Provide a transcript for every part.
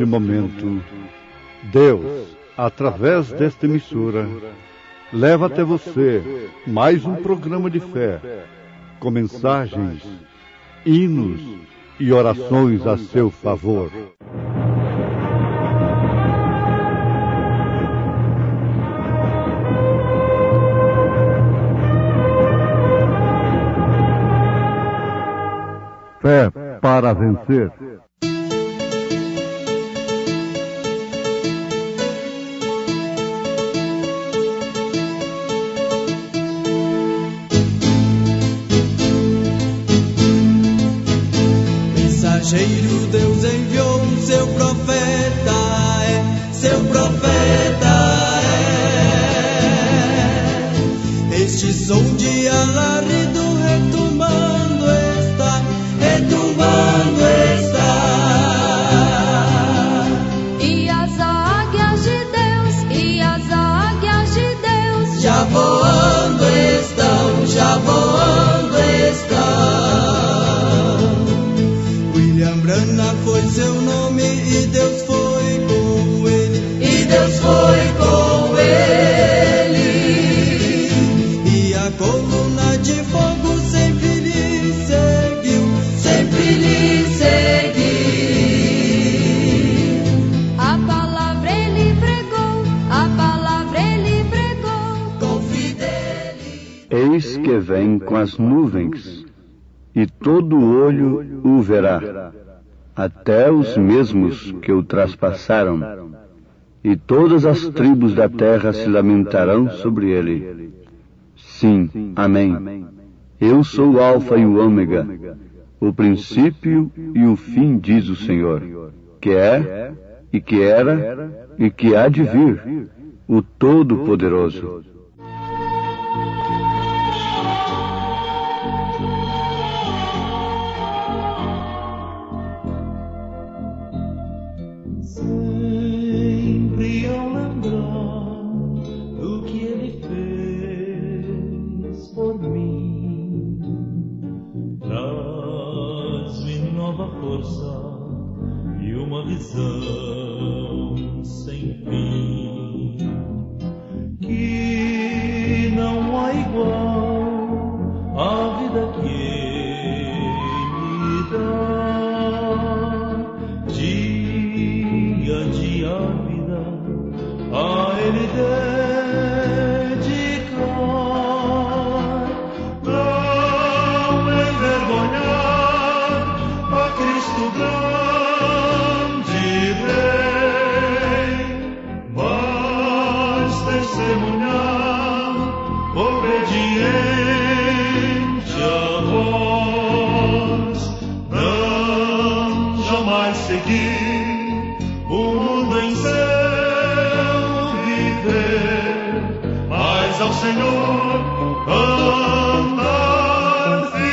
neste momento, Deus, através desta emissora, leva até você mais um programa de fé, com mensagens, hinos e orações a seu favor. Fé para vencer. Mensageiro, Deus enviou seu profeta, seu profeta é. Este som de alarido retumbando está, retumbando está. E as águias de Deus, e as águias de Deus já voando estão, já voando estão. Brana foi seu nome e Deus foi com ele, e Deus foi com ele. E a coluna de fogo sempre lhe seguiu, sempre lhe seguiu. A palavra ele pregou, a palavra ele pregou com fidelidade. Eis que vem com as nuvens, e todo olho o verá, até os mesmos que o traspassaram, e todas as tribos da terra se lamentarão sobre ele. Sim, amém. Eu sou o Alfa e o Ômega, o princípio e o fim, diz o Senhor, que é, e que era, e que há de vir, o Todo-Poderoso. Sempre ao lembrar do que ele fez por mim, traz-me nova força e uma visão sem fim, que não há igual à vida que ele dá. Dia a dia a vida a ele dedicar, não envergonhar a Cristo grande Rei, mas testemunhar obediente a vós, não jamais seguir o mundo em seu viver, mas ao Senhor andar fiel.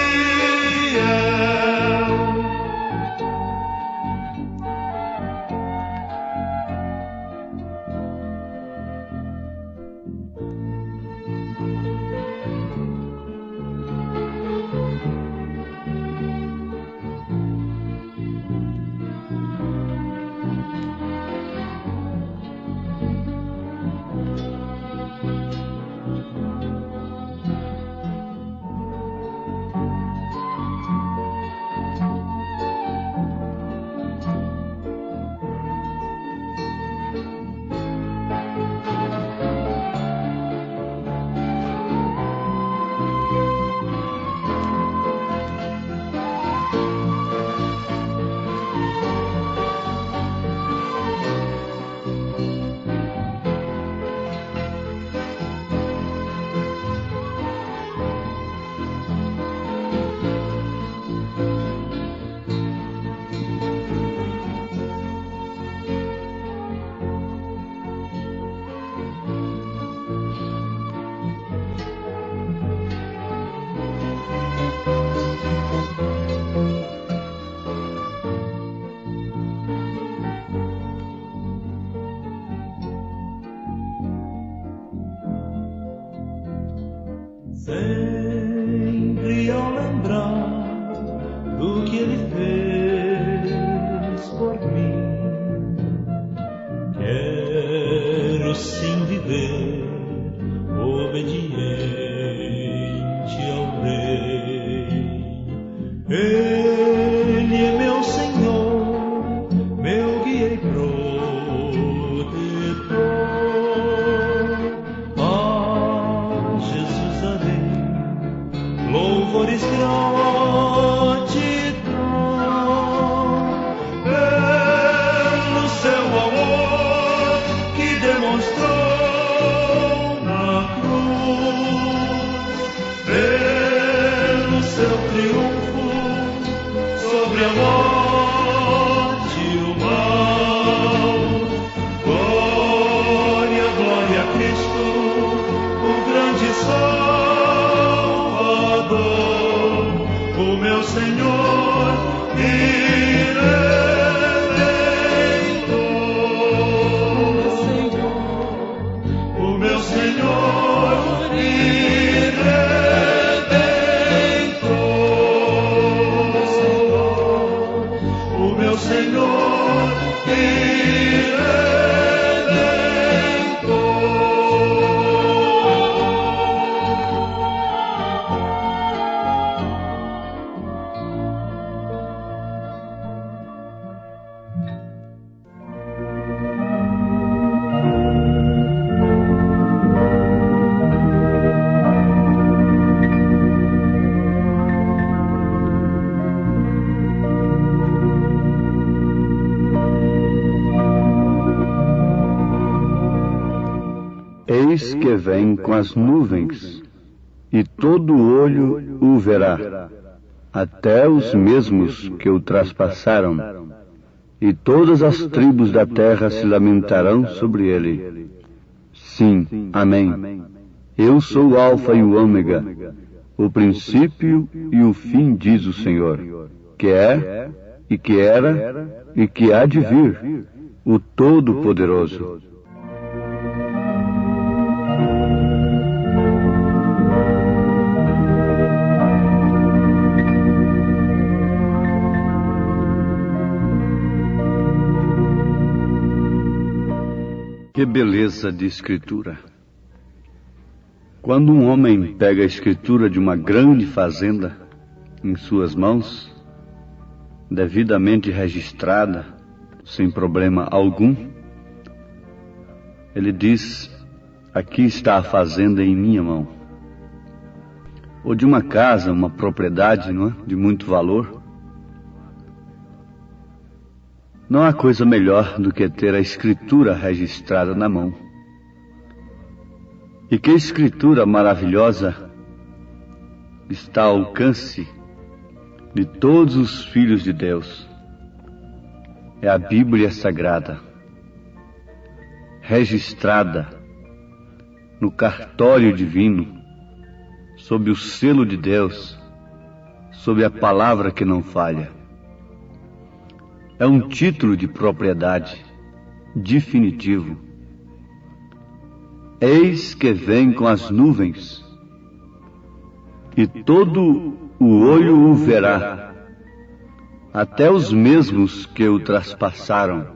Sempre ao lembrar do que ele fez por mim, obediente ao Rei. Ele é meu Senhor, meu guia e protetor. A Jesus darei louvores, gratidão pelo seu amor que demonstrou na cruz, pelo seu triunfo sobre a morte e o mal. Glória, glória a Cristo, o grande Salvador, o meu Senhor e Redentor. O meu Senhor e Redentor. O meu Senhor e Eis que vem com as nuvens, e todo olho o verá, até os mesmos que o traspassaram, e todas as tribos da terra se lamentarão sobre ele. Sim, amém. Eu sou o Alfa e o Ômega, o princípio e o fim, diz o Senhor, que é, e que era, e que há de vir, o Todo-Poderoso. Que beleza de escritura! Quando um homem pega a escritura de uma grande fazenda em suas mãos, devidamente registrada, sem problema algum, ele diz: aqui está a fazenda em minha mão. Ou de uma casa, uma propriedade, não é? De muito valor. Não há coisa melhor do que ter a escritura registrada na mão. E que escritura maravilhosa está ao alcance de todos os filhos de Deus. É a Bíblia Sagrada, registrada no cartório divino, sob o selo de Deus, sob a palavra que não falha. É um título de propriedade definitivo. Eis que vem com as nuvens, e todo o olho o verá, até os mesmos que o traspassaram,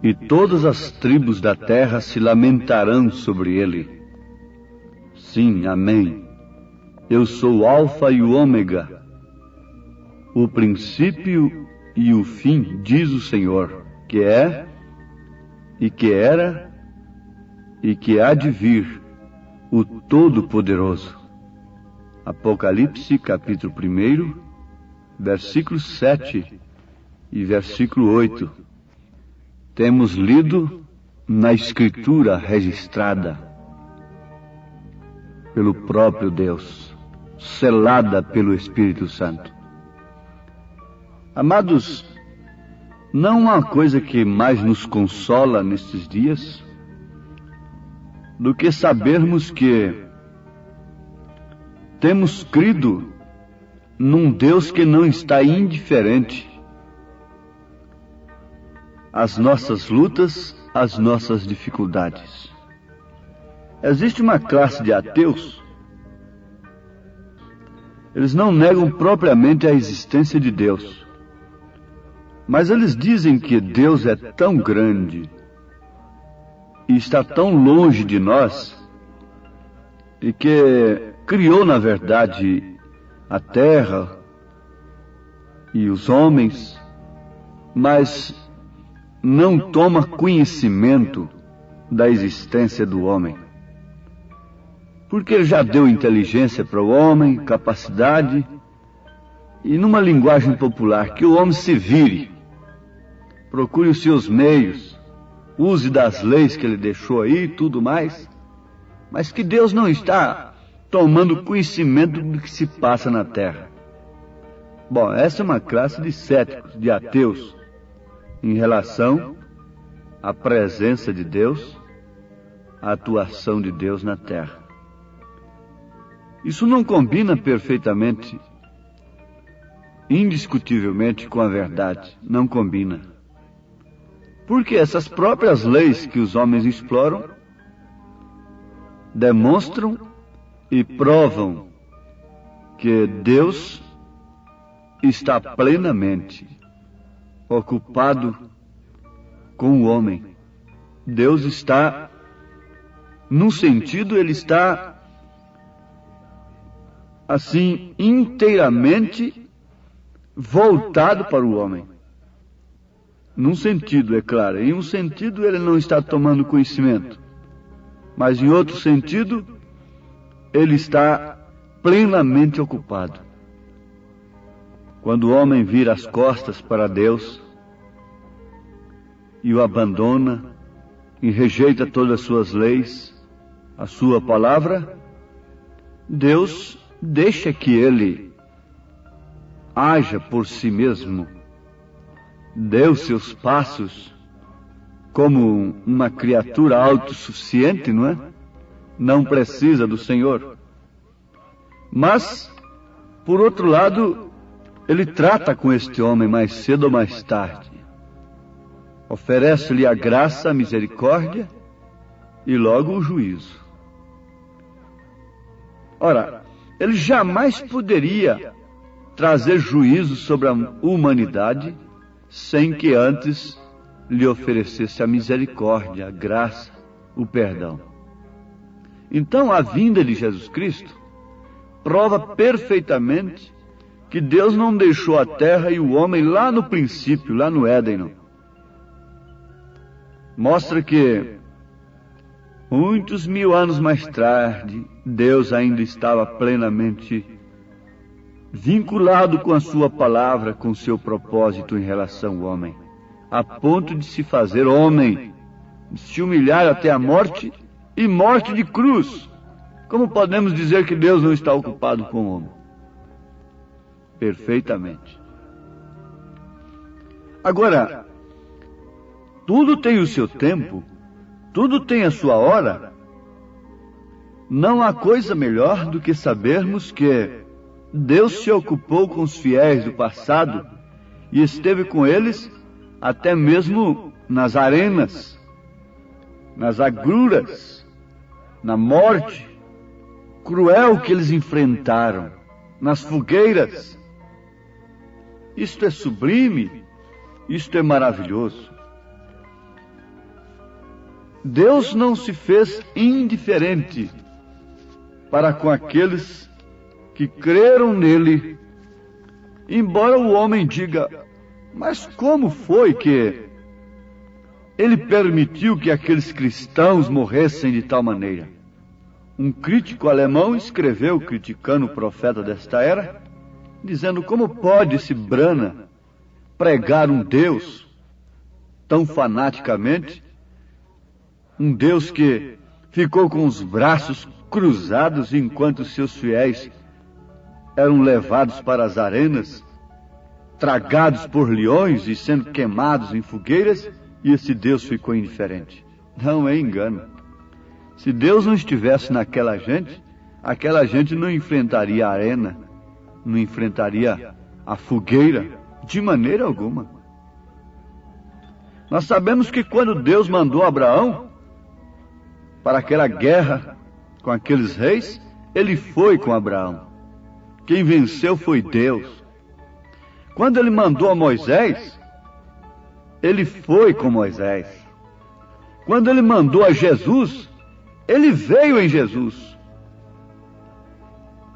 e todas as tribos da terra se lamentarão sobre ele. Sim, amém. Eu sou o Alfa e o Ômega, o princípio e o fim, diz o Senhor, que é, e que era, e que há de vir, o Todo-Poderoso. Apocalipse, capítulo 1, versículo 7 e versículo 8. Temos lido na Escritura registrada pelo próprio Deus, selada pelo Espírito Santo. Amados, não há coisa que mais nos consola nestes dias do que sabermos que temos crido num Deus que não está indiferente às nossas lutas, às nossas dificuldades. Existe uma classe de ateus, eles não negam propriamente a existência de Deus, mas eles dizem que Deus é tão grande e está tão longe de nós e que criou, na verdade, a terra e os homens, mas não toma conhecimento da existência do homem. Porque ele já deu inteligência para o homem, capacidade, e numa linguagem popular, que o homem se vire, procure os seus meios, use das leis que ele deixou aí e tudo mais, mas que Deus não está tomando conhecimento do que se passa na terra. Bom, essa é uma classe de céticos, de ateus, em relação à presença de Deus, à atuação de Deus na terra. Isso não combina perfeitamente, indiscutivelmente, com a verdade. Não combina. Porque essas próprias leis que os homens exploram demonstram e provam que Deus está plenamente ocupado com o homem. Deus está, num sentido, ele está assim, inteiramente voltado para o homem. Num sentido, é claro. Em um sentido, ele não está tomando conhecimento. Mas em outro sentido, ele está plenamente ocupado. Quando o homem vira as costas para Deus e o abandona e rejeita todas as suas leis, a sua palavra, Deus deixa que ele haja por si mesmo, dê os seus passos como uma criatura autossuficiente, não é? Não precisa do Senhor. Mas, por outro lado, ele trata com este homem mais cedo ou mais tarde. Oferece-lhe a graça, a misericórdia e logo o juízo. Ora, ele jamais poderia trazer juízo sobre a humanidade sem que antes lhe oferecesse a misericórdia, a graça, o perdão. Então, a vinda de Jesus Cristo prova perfeitamente que Deus não deixou a terra e o homem lá no princípio, lá no Éden, não. Mostra que muitos mil anos mais tarde, Deus ainda estava plenamente vinculado com a sua palavra, com o seu propósito em relação ao homem, a ponto de se fazer homem, de se humilhar até a morte e morte de cruz. Como podemos dizer que Deus não está ocupado com o homem? Perfeitamente. Agora, tudo tem o seu tempo, tudo tem a sua hora. Não há coisa melhor do que sabermos que Deus se ocupou com os fiéis do passado e esteve com eles até mesmo nas arenas, nas agruras, na morte cruel que eles enfrentaram, nas fogueiras. Isto é sublime, isto é maravilhoso. Deus não se fez indiferente para com aqueles que creram nele, embora o homem diga, mas como foi que ele permitiu que aqueles cristãos morressem de tal maneira? Um crítico alemão escreveu, criticando o profeta desta era, dizendo, como pode esse Brana pregar um Deus tão fanaticamente, um Deus que ficou com os braços cruzados enquanto seus fiéis eram levados para as arenas, tragados por leões e sendo queimados em fogueiras, e esse Deus ficou indiferente. Não é engano. Se Deus não estivesse naquela gente, aquela gente não enfrentaria a arena, não enfrentaria a fogueira, de maneira alguma. Nós sabemos que quando Deus mandou Abraão para aquela guerra com aqueles reis, ele foi com Abraão. Quem venceu foi Deus. Quando ele mandou a Moisés, ele foi com Moisés. Quando ele mandou a Jesus, ele veio em Jesus.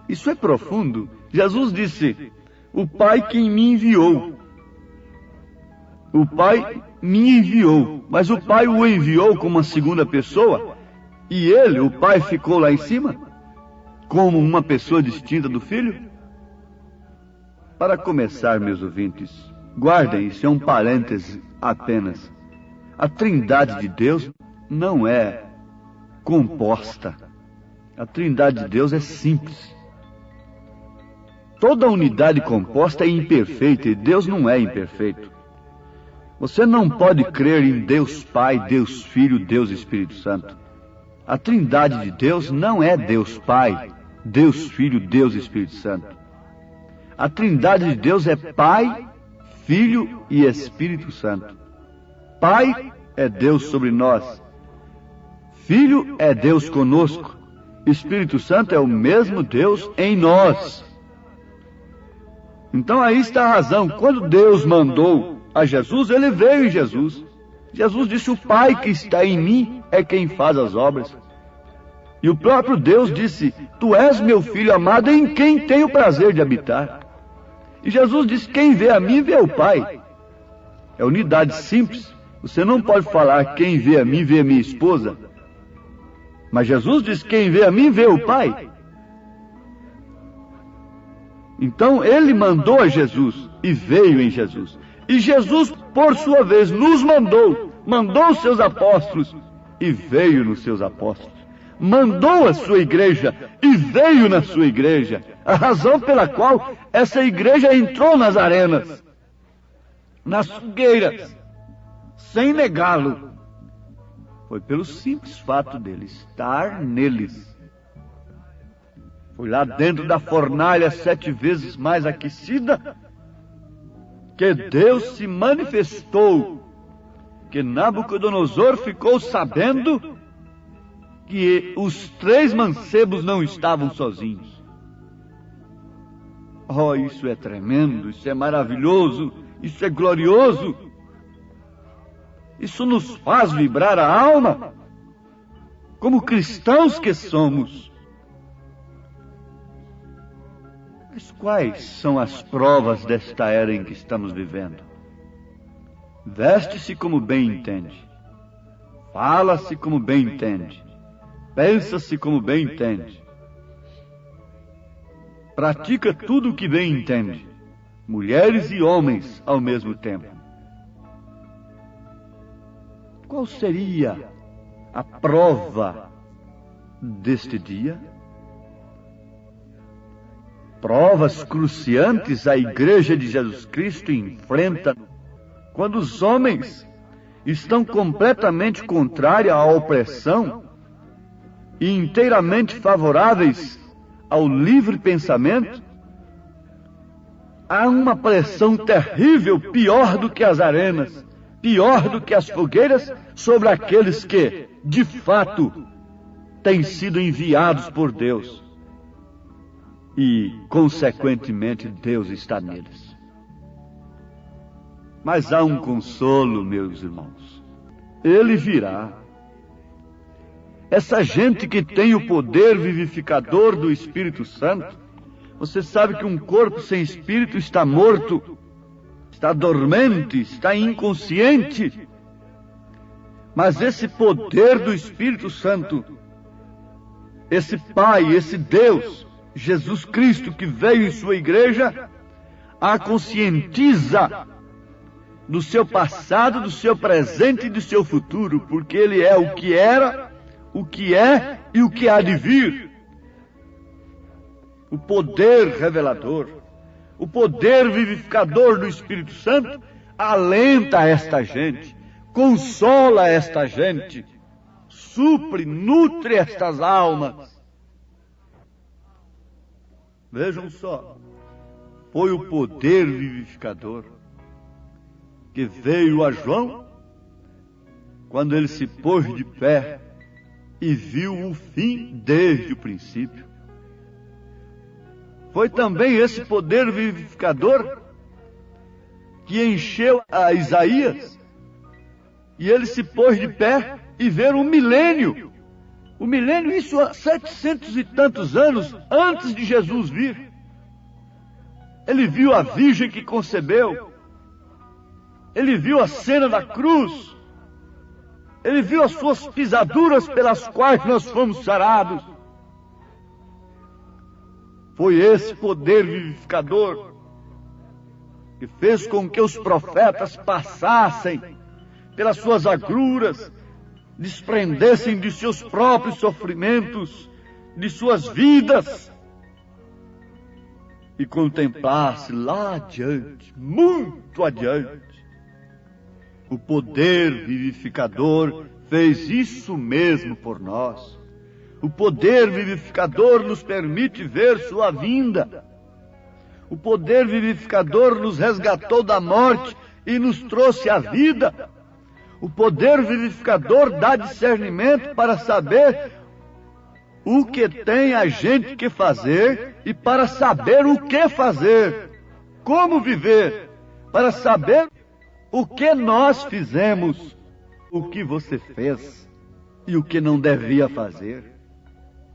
Isso é profundo. Jesus disse: o Pai que me enviou. O Pai me enviou. Mas o Pai o enviou como uma segunda pessoa, e ele, o Pai, ficou lá em cima, como uma pessoa distinta do Filho? Para começar, meus ouvintes, guardem, isso é um parêntese apenas. A Trindade de Deus não é composta. A Trindade de Deus é simples. Toda unidade composta é imperfeita e Deus não é imperfeito. Você não pode crer em Deus Pai, Deus Filho, Deus Espírito Santo. A Trindade de Deus não é Deus Pai, Deus Filho, Deus Espírito Santo. A Trindade de Deus é Pai, Filho e Espírito Santo. Pai é Deus sobre nós. Filho é Deus conosco. Espírito Santo é o mesmo Deus em nós. Então aí está a razão. Quando Deus mandou a Jesus, ele veio em Jesus. Jesus disse: o Pai que está em mim é quem faz as obras. E o próprio Deus disse: tu és meu Filho amado em quem tenho o prazer de habitar. E Jesus disse: quem vê a mim vê o Pai. É unidade simples. Você não pode falar: quem vê a mim vê a minha esposa. Mas Jesus disse: quem vê a mim vê o Pai. Então ele mandou a Jesus e veio em Jesus. E Jesus, por sua vez, nos mandou os seus apóstolos e veio nos seus apóstolos. Mandou a sua igreja e veio na sua igreja. A razão pela qual essa igreja entrou nas arenas, nas fogueiras, sem negá-lo, foi pelo simples fato dele estar neles. Foi lá dentro da fornalha 7 vezes mais aquecida que Deus se manifestou, que Nabucodonosor ficou sabendo que os 3 mancebos não estavam sozinhos. Oh, isso é tremendo, isso é maravilhoso, isso é glorioso. Isso nos faz vibrar a alma, como cristãos que somos. Mas quais são as provas desta era em que estamos vivendo? Veste-se como bem entende. Fala-se como bem entende. Pensa-se como bem entende. Pratica tudo o que bem entende. Mulheres e homens ao mesmo tempo. Qual seria a prova deste dia? Provas cruciantes a Igreja de Jesus Cristo enfrenta quando os homens estão completamente contrários à opressão e inteiramente favoráveis ao livre pensamento. Há uma pressão terrível, pior do que as arenas, pior do que as fogueiras, sobre aqueles que, de fato, têm sido enviados por Deus. E, consequentemente, Deus está neles. Mas há um consolo, meus irmãos. Ele virá. Essa gente que tem o poder vivificador do Espírito Santo, você sabe que um corpo sem espírito está morto, está dormente, está inconsciente. Mas esse poder do Espírito Santo, esse Pai, esse Deus, Jesus Cristo que veio em sua igreja, a conscientiza do seu passado, do seu presente e do seu futuro, porque ele é o que era, o que é e o que há de vir. O poder revelador, o poder vivificador do Espírito Santo alenta esta gente, consola esta gente, supre, nutre estas almas. Vejam só, foi o poder vivificador que veio a João quando ele se pôs de pé e viu o fim desde o princípio. Foi também esse poder vivificador que encheu a Isaías e ele se pôs de pé e ver um milênio O milênio, isso há 700 e tantos anos antes de Jesus vir. Ele viu a virgem que concebeu. Ele viu a cena da cruz. Ele viu as suas pisaduras pelas quais nós fomos sarados. Foi esse poder vivificador que fez com que os profetas passassem pelas suas agruras, desprendessem de seus próprios sofrimentos, de suas vidas, e contemplasse lá adiante, muito adiante. O poder vivificador fez isso mesmo por nós. O poder vivificador nos permite ver sua vinda. O poder vivificador nos resgatou da morte e nos trouxe a vida. O poder vivificador dá discernimento para saber o que tem a gente que fazer e para saber o que fazer, como viver, para saber o que nós fizemos, o que você fez e o que não devia fazer,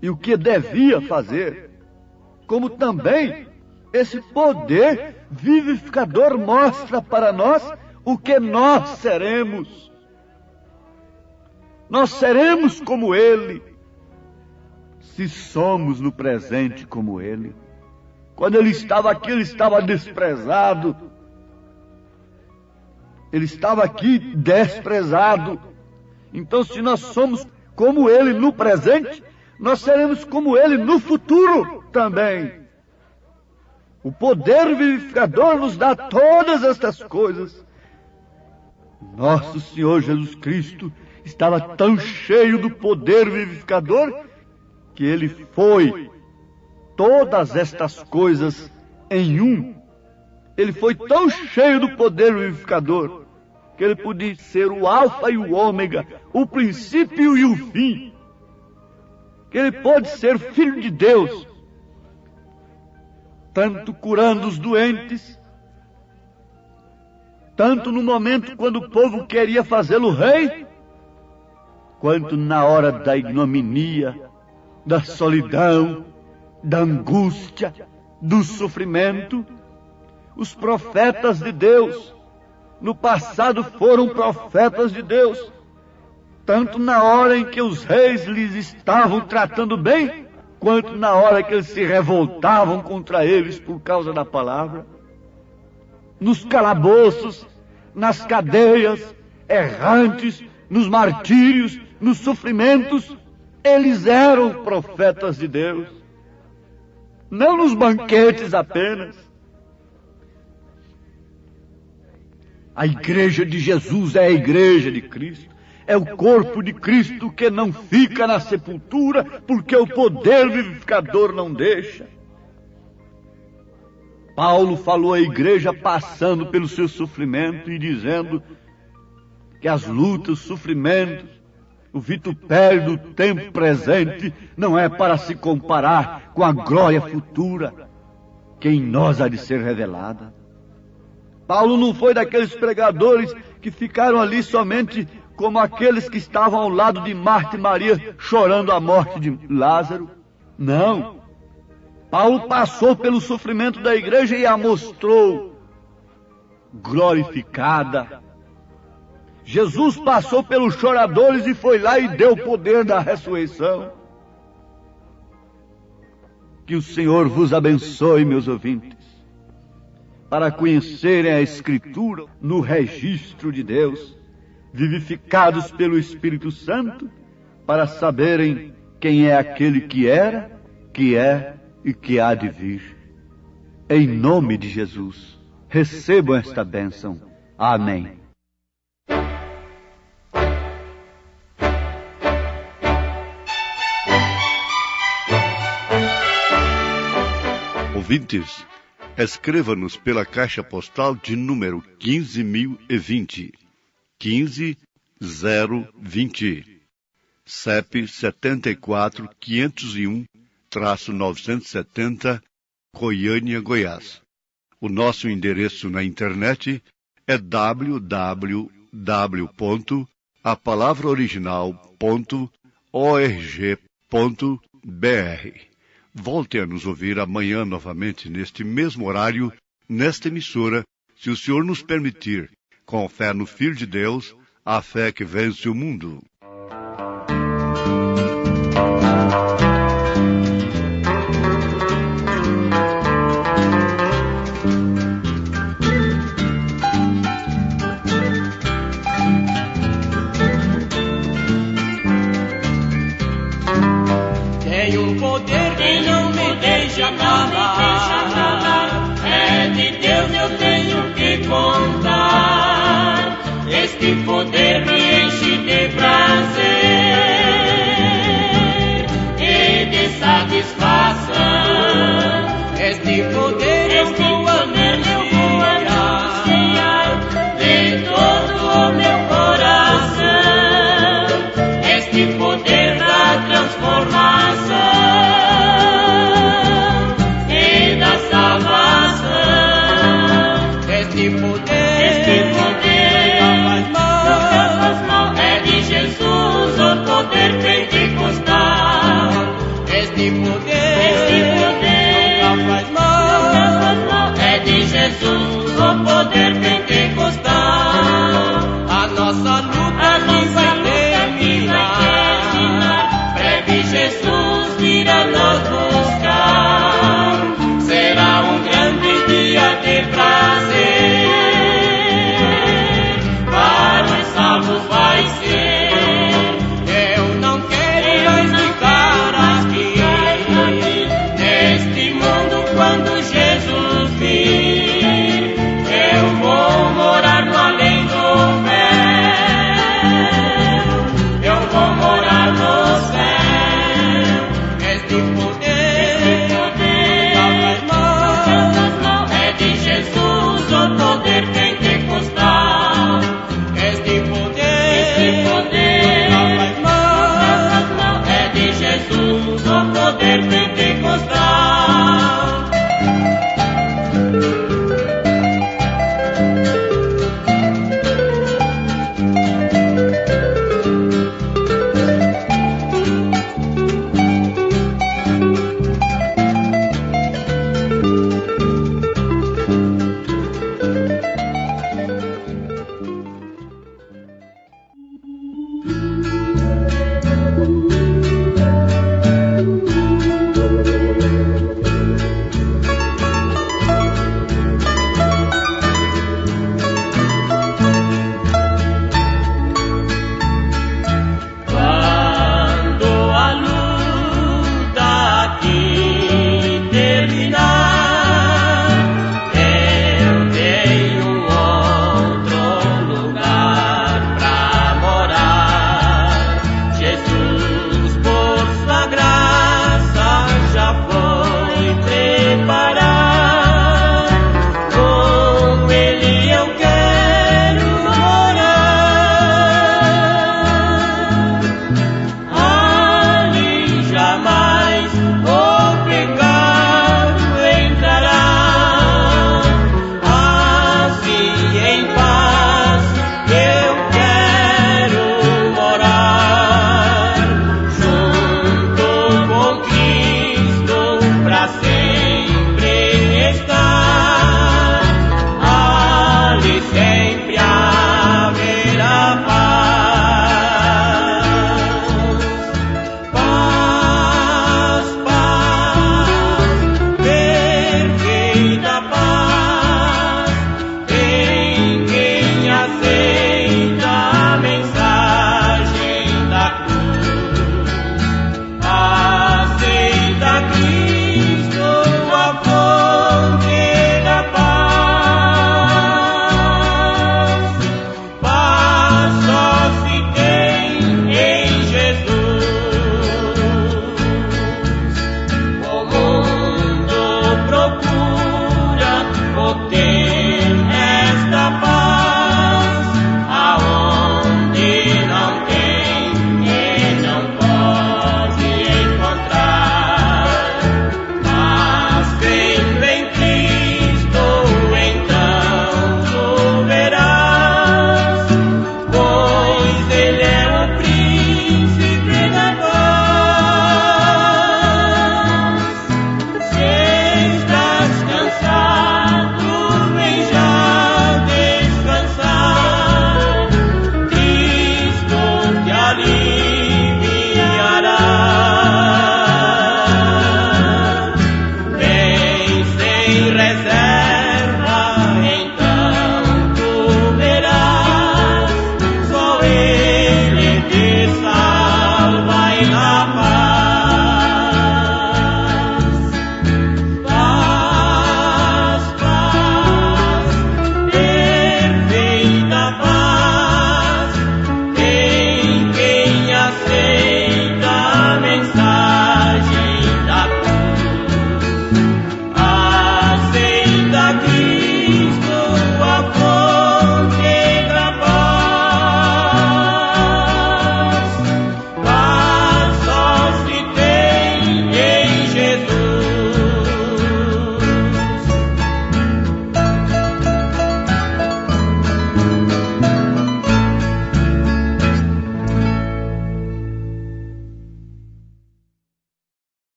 e o que devia fazer, como também esse poder vivificador mostra para nós o que nós seremos. Nós seremos como Ele, se somos no presente como Ele. Quando Ele estava aqui, Ele estava desprezado. Ele estava aqui desprezado. Então, se nós somos como Ele no presente, nós seremos como Ele no futuro também. O poder vivificador nos dá todas estas coisas. Nosso Senhor Jesus Cristo estava tão cheio do poder vivificador que Ele foi todas estas coisas em um. Ele foi tão cheio do poder vivificador que Ele podia ser o alfa e o ômega, o princípio e o fim. Que Ele pôde ser Filho de Deus, tanto curando os doentes, tanto no momento quando o povo queria fazê-lo rei, quanto na hora da ignominia, da solidão, da angústia, do sofrimento. Os profetas de Deus, no passado foram profetas de Deus, tanto na hora em que os reis lhes estavam tratando bem, quanto na hora que eles se revoltavam contra eles por causa da palavra. Nos calabouços, nas cadeias, errantes, nos martírios, nos sofrimentos, eles eram profetas de Deus. Não nos banquetes apenas. A igreja de Jesus é a igreja de Cristo. É o corpo de Cristo que não fica na sepultura, porque o poder vivificador não deixa. Paulo falou à igreja passando pelo seu sofrimento e dizendo que as lutas, os sofrimentos, o vitupério do tempo presente não é para se comparar com a glória futura que em nós há de ser revelada. Paulo não foi daqueles pregadores que ficaram ali somente como aqueles que estavam ao lado de Marta e Maria chorando a morte de Lázaro. Não. Paulo passou pelo sofrimento da igreja e a mostrou glorificada. Jesus passou pelos choradores e foi lá e deu o poder da ressurreição. Que o Senhor vos abençoe, meus ouvintes, para conhecerem a Escritura no registro de Deus, vivificados pelo Espírito Santo, para saberem quem é aquele que era, que é e que há de vir. Em nome de Jesus, recebam esta bênção. Amém. Ouvintes, escreva-nos pela caixa postal de número 15.020, 15020, CEP 74.501-970, Goiânia, Goiás. O nosso endereço na internet é www.apalavraoriginal.org. Volte a nos ouvir amanhã novamente neste mesmo horário, nesta emissora, se o Senhor nos permitir, com fé no Filho de Deus, a fé que vence o mundo. Tem um poder que não me deixa calar, é de Deus eu tenho que contar. Este poder me enche de prazer e de satisfação. Este poder eu vou anunciar de todo o meu coração. Este poder da transformação e da salvação. Este poder é de Jesus, o poder pentecostal. Este poder nunca faz mal, é de Jesus, o poder pentecostal. A nossa luta aqui vai terminar, breve Jesus virá nos buscar. Será um grande dia de prazer, para os salvos vai ser. Eu não quero mais ficar aqui, neste mundo quando Jesus vir. Eu vou morar no além do véu, eu vou morar no céu. Este poder é de Jesus, o poder pentecostal. Este poder é de Jesus, o poder pentecostal.